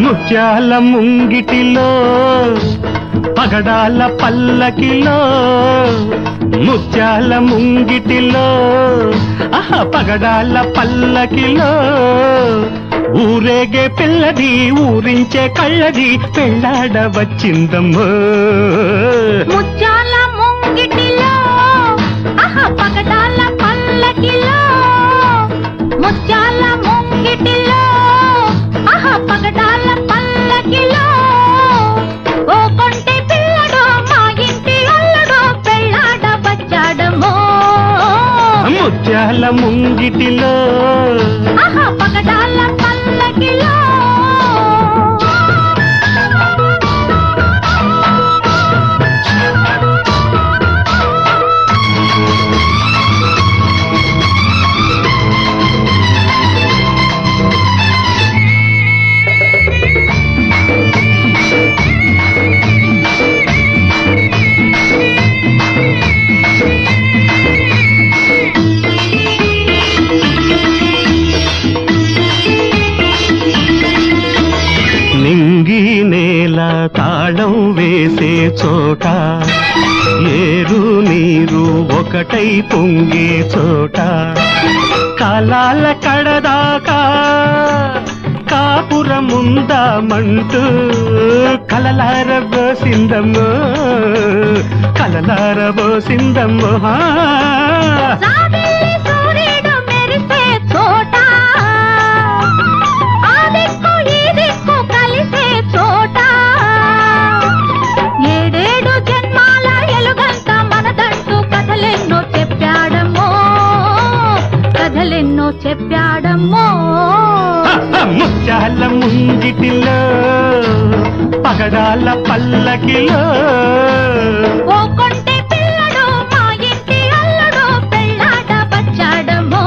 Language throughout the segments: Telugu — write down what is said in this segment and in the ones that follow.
ముత్యాల ముంగిటిలో పగడాల పల్లకిలో, ముత్యాల ముంగిటిలో పగడాల పల్లకిలో, ఊరేగే పిల్లది ఊరించే కళ్ళది పెళ్ళాడ వచ్చిందమ్మో. ముత్యాల ముంగిటిలో పగడాల పల్లకిలో, ముత్యాల ముంగిటిలో పగడాల పల్లకిలో, ఓ కొంటె పిల్లడు మా ఇంటి అల్లుడు పెళ్ళాడ వచ్చాడమో. ముత్యాల ముంగిటిలో పగడాల పల్లకిలో. నింగి నేల తాళం వేసే చోట, ఏరు నీరు ఒకటై పొంగే చోట, కాలాల కడదాకా కాపురముందామంటూ కలలారబోసిందమ్మో, కలలారబోసిందమ్మో. సూర్యుడు మెరిసే చోట, ఆ దిక్కు ఈ దిక్కు కలిసే చోట, ఏడేడు జన్మాల ఎలుగంత మనదంటూ కథలెన్నో చెప్పాడమ్మో, కథలెన్నో చెప్పాడమ్మో. ముత్యాల ముంగిటిలో పగడాల పల్లకిలో, ఓ కొంటె పిల్లడు మా ఇంటి అల్లుడు పెళ్ళాడ వచ్చాడమ్మో.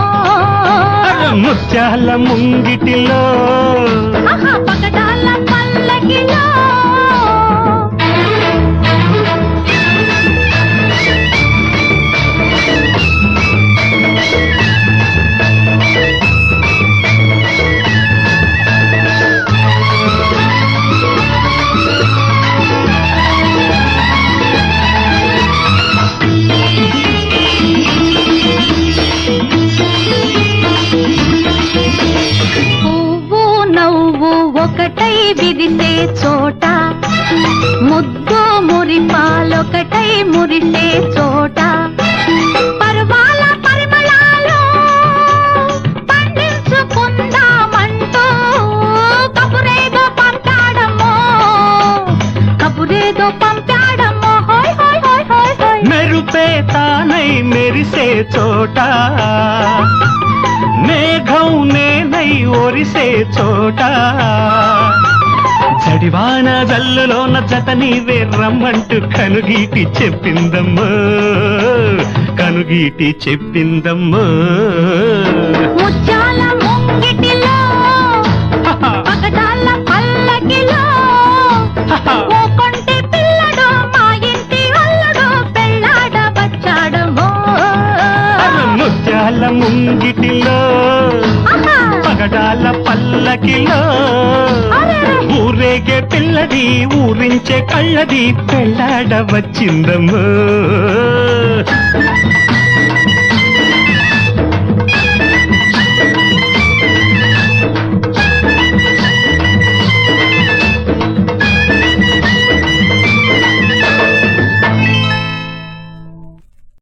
ముత్యాల ముంగిటిలో పగడాల పల్లకిలో. పువ్వు నవ్వు ఒకటై విరిసే చోట, ముద్దు మురిపాలొకటై మురిసే చోట, పర్వాల పరిమళాలు పండించుకుందామంటూ కబురేదో పంపాడమ్మో, కబురేదో పంపాడమ్మో. హోయ్ హోయ్ హోయ్ హోయ్ హోయ్. మెరుపే తానై మెరిసే చోట, మేఘం నేనై ఒరిసే చోట, జడివాన జల్లులోన జత నీవే రమ్మంటూ కనుగీటి చెప్పిందమ్మో, కనుగీటి చెప్పిందమ్మో. ముత్యాల ముంగిటిలో పగడాల పల్లకిలో, ఓ కొంటె పిల్లడు మా ఇంటి అల్లుడు పెళ్ళాడ వచ్చాడమో. ముత్యాల ముంగిటిలో పగడాల పల్లకిలో, ఊరేగే పిల్లది ఊరించే కళ్ళది పెళ్ళాడ వచ్చిందమ్మో.